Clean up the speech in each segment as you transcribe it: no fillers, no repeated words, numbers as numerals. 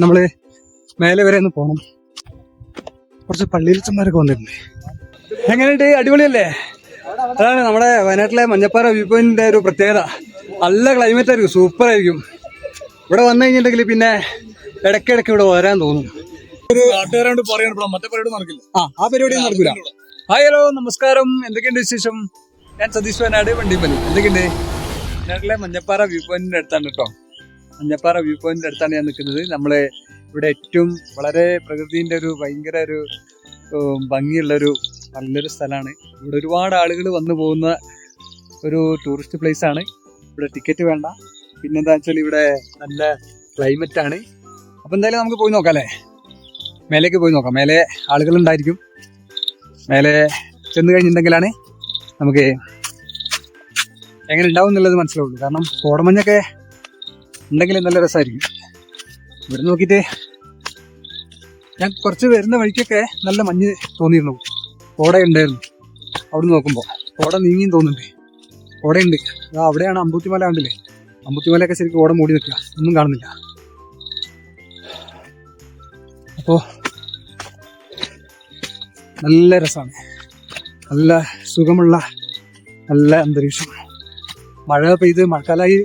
നമ്മള് മേലെ വരെ ഒന്ന് പോകണം. കുറച്ച് പള്ളിയിലച്ചന്മാരൊക്കെ വന്നിട്ടുണ്ട്. എങ്ങനെയുണ്ട്? അടിപൊളിയല്ലേ? അതാണ് നമ്മുടെ വയനാട്ടിലെ മഞ്ഞപ്പാറ വ്യൂ പോയിന്റിന്റെ ഒരു പ്രത്യേകത. നല്ല ക്ലൈമറ്റ് ആയിരിക്കും, സൂപ്പർ ആയിരിക്കും. ഇവിടെ വന്നു കഴിഞ്ഞിട്ടുണ്ടെങ്കിൽ പിന്നെ ഇടയ്ക്കിടയ്ക്ക് ഇവിടെ വരാൻ തോന്നും. ആ പരിപാടി നടക്കില്ല. ഹായ്, ഹലോ, നമസ്കാരം. എന്തൊക്കെയുണ്ട് വിശേഷം? ഞാൻ സതീഷ് വയനാട് വണ്ടിപ്പലി. എന്തൊക്കെയുണ്ട്? വയനാട്ടിലെ മഞ്ഞപ്പാറ വ്യൂ പോയിന്റിന്റെ അടുത്താണ് കേട്ടോ. മഞ്ഞപ്പാറ വ്യൂ പോയിന്റിന്റെ അടുത്താണ് ഞാൻ നിൽക്കുന്നത്. നമ്മള് ഇവിടെ ഏറ്റവും വളരെ പ്രകൃതിന്റെ ഒരു ഭയങ്കര ഒരു ഭംഗിയുള്ളൊരു നല്ലൊരു സ്ഥലമാണ്. ഇവിടെ ഒരുപാട് ആളുകൾ വന്നു പോകുന്ന ഒരു ടൂറിസ്റ്റ് പ്ലേസ് ആണ്. ഇവിടെ ടിക്കറ്റ് വേണ്ട. പിന്നെന്താ വെച്ചാൽ ഇവിടെ നല്ല ക്ലൈമറ്റ് ആണ്. അപ്പൊ എന്തായാലും നമുക്ക് പോയി നോക്കാം അല്ലേ? മേലേക്ക് പോയി നോക്കാം. മേലെ ആളുകളുണ്ടായിരിക്കും. മേലെ ചെന്ന് കഴിഞ്ഞിട്ടുണ്ടെങ്കിലാണ് നമുക്ക് എങ്ങനെ ഉണ്ടാവും എന്നുള്ളത് മനസ്സിലാവുള്ളൂ. കാരണം കോടമഞ്ഞൊക്കെ ഉണ്ടെങ്കിൽ നല്ല രസമായിരിക്കും. ഇവിടെ നോക്കിയിട്ട് ഞാൻ കുറച്ച് വരുന്ന വഴിക്കൊക്കെ നല്ല മഞ്ഞ് തോന്നിയിരുന്നു. കോട ഉണ്ടായിരുന്നു. അവിടെ നോക്കുമ്പോൾ കോട നീങ്ങിയും തോന്നുന്നുണ്ട്. കോടയുണ്ട്. അവിടെയാണ് അമ്പൂത്തിമല. കണ്ടില്ലേ? അമ്പൂത്തിമലയൊക്കെ ശരിക്കും കോട മൂടി നിൽക്കുക, ഒന്നും കാണുന്നില്ല. അപ്പോൾ നല്ല രസമാണ്. നല്ല സുഖമുള്ള നല്ല അന്തരീക്ഷം. മഴ പെയ്ത് മഴക്കാലമായി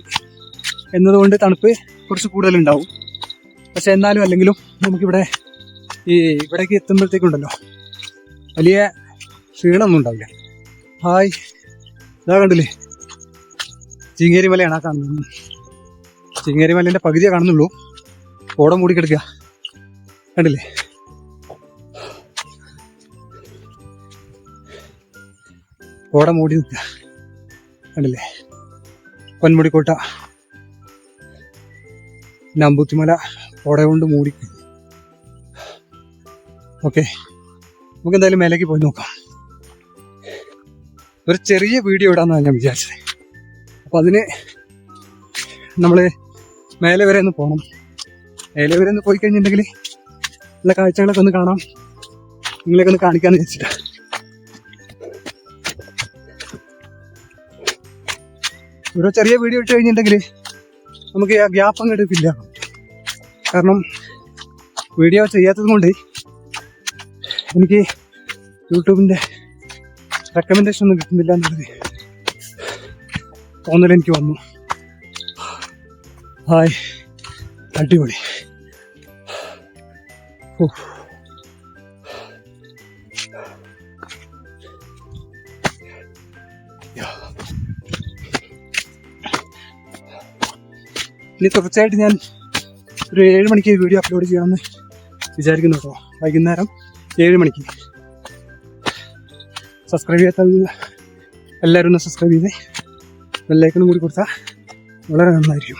എന്നതുകൊണ്ട് തണുപ്പ് കുറച്ച് കൂടുതലുണ്ടാവും. പക്ഷെ എന്നാലും അല്ലെങ്കിലും നമുക്കിവിടെ ഇവിടേക്ക് എത്തുമ്പോഴത്തേക്കുണ്ടല്ലോ വലിയ ക്ഷീണമൊന്നും ഉണ്ടാവില്ല. ഹായ്, ഇതാ കണ്ടില്ലേ? ചിങ്ങേരി മലയാണ് ആ കാണുന്നത്. ചിങ്ങേരി മലേൻ്റെ പകുതിയേ കാണുന്നുള്ളൂ. കോട മൂടി കിടക്കുക. കണ്ടില്ലേ? കോട മൂടി നിൽക്കുക. കണ്ടില്ലേ? പൊന്മുടിക്കോട്ട, അമ്പൂത്തിമല കോട കൊണ്ട് മൂടി. ഓക്കെ, നമുക്ക് എന്തായാലും മേലേക്ക് പോയി നോക്കാം. ഒരു ചെറിയ വീഡിയോ ഇടാന്നാണ് ഞാൻ വിചാരിച്ചത്. അപ്പം അതിന് നമ്മൾ മേലെ വരെ ഒന്ന് പോകണം. മേലെ വരെ ഒന്ന് പോയി കഴിഞ്ഞിട്ടുണ്ടെങ്കിൽ ഉള്ള കാഴ്ചകളൊക്കെ ഒന്ന് കാണാം, നിങ്ങളെയൊക്കെ ഒന്ന് കാണിക്കാമെന്ന് വിചാരിച്ചിട്ടാ. ഒരു ചെറിയ വീഡിയോ ഇട്ട് കഴിഞ്ഞിട്ടുണ്ടെങ്കിൽ നമുക്ക് ആ ഗ്യാപ്പ് അങ്ങ് എടുക്കില്ല. കാരണം വീഡിയോ ചെയ്യാത്തത് കൊണ്ട് എനിക്ക് യൂട്യൂബിൻ്റെ റെക്കമെൻഡേഷൻ ഒന്നും കിട്ടുന്നില്ല എന്നുള്ളത് തോന്നലെനിക്ക് വന്നു. ഹായ്, അടിപൊളി. ഇനി തീർച്ചയായിട്ടും ഞാൻ ഒരു 7 മണിക്ക് വീഡിയോ അപ്ലോഡ് ചെയ്യണമെന്ന് വിചാരിക്കുന്നു കേട്ടോ. വൈകുന്നേരം 7 മണിക്ക്. സബ്സ്ക്രൈബ് ചെയ്യാത്ത എല്ലാവരും ഒന്ന് സബ്സ്ക്രൈബ് ചെയ്ത് ബെല്ലൈക്കണും കൂടി കൊടുത്താൽ വളരെ നന്നായിരിക്കും.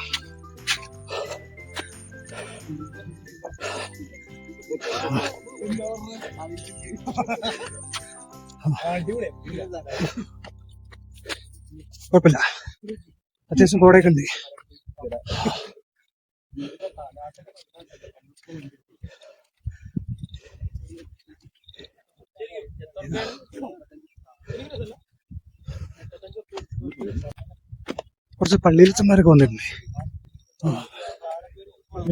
കുഴപ്പമില്ല, അത്യാവശ്യം കോടയൊക്കെ ഉണ്ട്. കുറച്ച് പള്ളിയിലച്ചന്മാരൊക്കെ വന്നിട്ടുണ്ട്.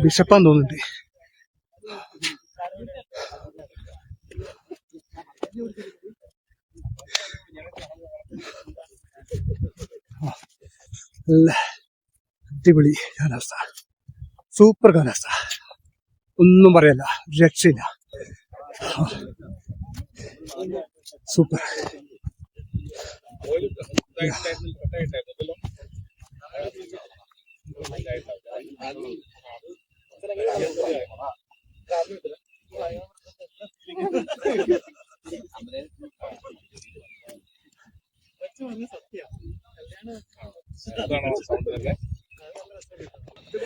ബിഷപ്പാന്ന് തോന്നുന്നുണ്ട്. നല്ല അടിപൊളി കാലാവസ്ഥ, സൂപ്പർ കാലാവസ്ഥ, ഒന്നും പറയല്ല, രക്ഷയില്ല. സൂപ്പർ.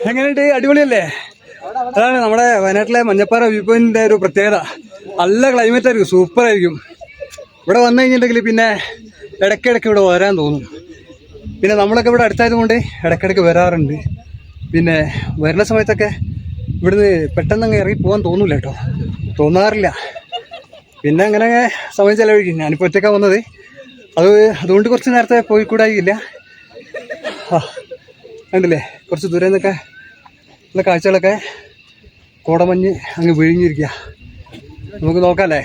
എങ്ങനെയുണ്ട്? അടിപൊളിയല്ലേ? അതാണ് നമ്മുടെ വയനാട്ടിലെ മഞ്ഞപ്പാറ വ്യൂ പോയിന്റിന്റെ ഒരു പ്രത്യേകത. നല്ല ക്ലൈമറ്റ് ആയിരിക്കും, സൂപ്പർ ആയിരിക്കും. ഇവിടെ വന്നു കഴിഞ്ഞിട്ടുണ്ടെങ്കിൽ പിന്നെ ഇടയ്ക്കിടയ്ക്ക് ഇവിടെ വരാൻ തോന്നും. പിന്നെ നമ്മളൊക്കെ ഇവിടെ അടുത്തായത് കൊണ്ട് ഇടയ്ക്കിടയ്ക്ക് വരാറുണ്ട്. പിന്നെ വരുന്ന സമയത്തൊക്കെ ഇവിടുന്ന് പെട്ടെന്ന് അങ്ങ് ഇറങ്ങി പോകാൻ തോന്നൂല കേട്ടോ, തോന്നാറില്ല. പിന്നെ അങ്ങനെ സമയം ചിലവഴിക്കും. ഞാനിപ്പോൾ ഒറ്റയ്ക്കാണ് വന്നത്, അതുകൊണ്ട് കുറച്ച് നേരത്തെ പോയിക്കൂടായില്ല. കണ്ടില്ലേ? കുറച്ച് ദൂരെ നിന്നൊക്കെ ഉള്ള കാഴ്ചകളൊക്കെ കോടമഞ്ഞ് അങ്ങ് വിഴിഞ്ഞിരിക്കുക. നമുക്ക് നോക്കാല്ലേ.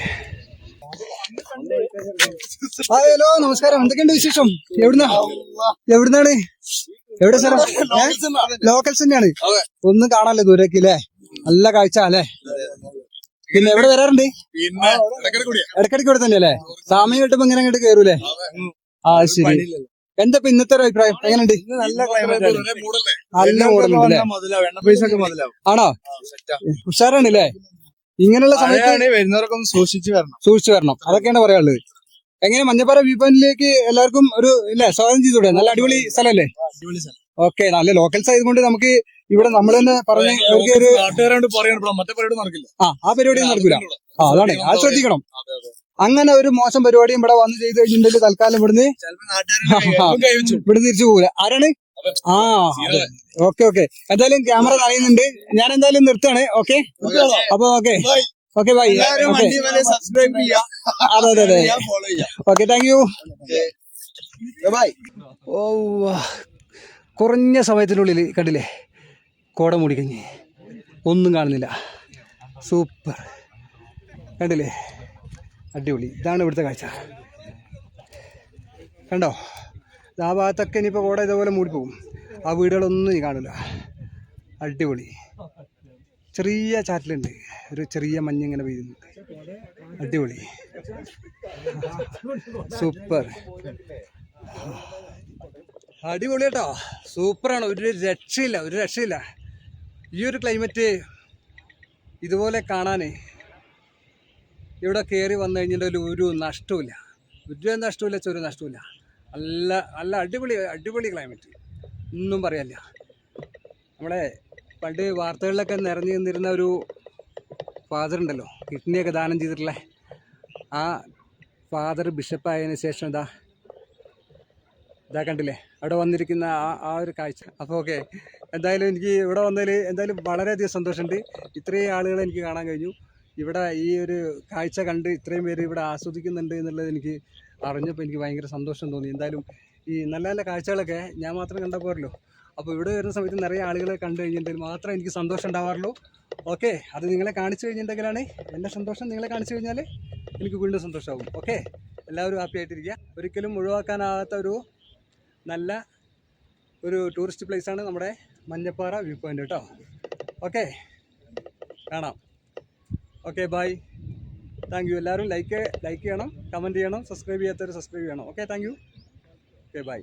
ഹലോ നമസ്കാരം, എന്തൊക്കെയുണ്ട് വിശേഷം? എവിടുന്നാണ്? എവിടെ സ്ഥലം? ലോക്കൽസ് തന്നെയാണ്. ഒന്നും കാണാല്ലേ ദൂരേക്ക് അല്ലേ? നല്ല കാഴ്ച അല്ലേ? പിന്നെ എവിടെ വരാറുണ്ട്? ഇടക്കിടക്ക് ഇവിടെ തന്നെ അല്ലേ? സമയം കിട്ടുമ്പോ ഇങ്ങനെ അങ്ങോട്ട് കയറൂലേ? ആ ശരി. എന്താ ഇപ്പൊ ഇന്നത്തെ ഒരു അഭിപ്രായം? എങ്ങനെയുണ്ട്? നല്ല മോഡലുണ്ട് അല്ലേ? ആണോ? ഉഷാറാണല്ലേ? ഇങ്ങനെയുള്ള സമയത്ത് വരുന്നവർക്കൊന്ന് സൂക്ഷിച്ചു വരണം. അതൊക്കെയാണ് പറയാനുള്ളത്. എങ്ങനെ മഞ്ഞപ്പാറ വ്യൂ പോയിന്റിലേക്ക് എല്ലാവർക്കും ഒരു ഇല്ലേ സ്വാഗതം ചെയ്തൂടെ? നല്ല അടിപൊളി സ്ഥലമല്ലേ? ഓക്കെ, നല്ല ലോക്കൽസ് ആയതുകൊണ്ട് നമുക്ക് ഇവിടെ നമ്മൾ തന്നെ പറഞ്ഞ് ഒരു ആ പരിപാടിയൊന്നും നടക്കില്ല. അതാണ്, അത് ശ്രദ്ധിക്കണം. അങ്ങനെ ഒരു മോശം പരിപാടിയും ഇവിടെ വന്ന് ചെയ്ത് കഴിഞ്ഞിട്ടുണ്ടെങ്കിൽ തൽക്കാലം ഇവിടുന്ന് തിരിച്ചു പോകൂല. ആരാണ്? ആ ഓക്കെ. എന്തായാലും ക്യാമറ നനയുന്നുണ്ട്. ഞാൻ എന്തായാലും നിർത്തുകയാണ്. ഓക്കെ, അപ്പൊ ഓക്കെ ബൈ. അതെ. Okay, thank you. ഓ, കുറഞ്ഞ സമയത്തിനുള്ളിൽ കണ്ടില്ലേ കോട മൂടിക്കഴിഞ്ഞ് ഒന്നും കാണുന്നില്ല. സൂപ്പർ, കണ്ടില്ലേ? അടിപൊളി. ഇതാണ് ഇവിടുത്തെ കാഴ്ച. കണ്ടോ? ആ ഭാഗത്തൊക്കെ ഇനിയിപ്പോൾ കോട ഇതേപോലെ മൂടിപ്പോകും. ആ വീടുകളൊന്നും ഇനി കാണില്ല. അടിപൊളി. ചെറിയ ചാറ്റലുണ്ട്, ഒരു ചെറിയ മഞ്ഞിങ്ങനെ പെയ്യുന്നുണ്ട്. അടിപൊളി, സൂപ്പർ, അടിപൊളി കേട്ടോ. സൂപ്പറാണ്. ഒരു രക്ഷയില്ല. ഈ ഒരു ക്ലൈമറ്റ് ഇതുപോലെ കാണാൻ ഇവിടെ കയറി വന്നു കഴിഞ്ഞിട്ടുണ്ടെങ്കിൽ ഒരു നഷ്ടമില്ല. ഒരു നഷ്ടമില്ല. നല്ല അടിപൊളി ക്ലൈമറ്റ്, ഒന്നും പറയാനില്ല. നമ്മളെ പണ്ട് വാർത്തകളിലൊക്കെ നിറഞ്ഞു നിന്നിരുന്ന ഒരു ഫാദർ ഉണ്ടല്ലോ, കിഡ്നിയൊക്കെ ദാനം ചെയ്തിട്ടുള്ള ആ ഫാദർ ബിഷപ്പായതിനു ശേഷം ഇതാ കണ്ടില്ലേ അവിടെ വന്നിരിക്കുന്ന ആ ഒരു കാഴ്ച. അപ്പോൾ ഓക്കെ, എന്തായാലും എനിക്ക് ഇവിടെ വന്നതിൽ എന്തായാലും വളരെയധികം സന്തോഷമുണ്ട്. ഇത്രയും ആളുകളെ എനിക്ക് കാണാൻ കഴിഞ്ഞു. ഇവിടെ ഈ ഒരു കാഴ്ച കണ്ട് ഇത്രയും പേര് ഇവിടെ ആസ്വദിക്കുന്നുണ്ട് എന്നുള്ളത് എനിക്ക് അറിഞ്ഞപ്പോൾ എനിക്ക് ഭയങ്കര സന്തോഷം തോന്നി. എന്തായാലും ഈ നല്ല കാഴ്ചകളൊക്കെ ഞാൻ മാത്രം കണ്ടാൽ പോരല്ലോ. അപ്പോൾ ഇവിടെ വരുന്ന സമയത്ത് നിറയെ ആളുകളെ കണ്ടു കഴിഞ്ഞിട്ടുണ്ടെങ്കിൽ മാത്രമേ എനിക്ക് സന്തോഷം ഉണ്ടാവാറുള്ളൂ. ഓക്കെ, അത് നിങ്ങളെ കാണിച്ചു കഴിഞ്ഞിട്ടുണ്ടെങ്കിലാണ് എൻ്റെ സന്തോഷം. നിങ്ങളെ കാണിച്ചു കഴിഞ്ഞാൽ എനിക്ക് വീണ്ടും സന്തോഷമാകും. ഓക്കെ, എല്ലാവരും ഹാപ്പി ആയിട്ടിരിക്കുക. ഒരിക്കലും ഒഴിവാക്കാനാകാത്ത നല്ല ഒരു ടൂറിസ്റ്റ് പ്ലേസാണ് നമ്മുടെ മഞ്ഞപ്പാറ വ്യൂ പോയിൻ്റ് കേട്ടോ. ഓക്കെ, കാണാം. Okay, bye. Thank you. എല്ലാവരും ലൈക്ക് ചെയ്യണം, കമൻറ്റ് ചെയ്യണം, സബ്സ്ക്രൈബ് ചെയ്യാത്തവർ സബ്സ്ക്രൈബ് ചെയ്യണം. Okay, thank you. Okay, by.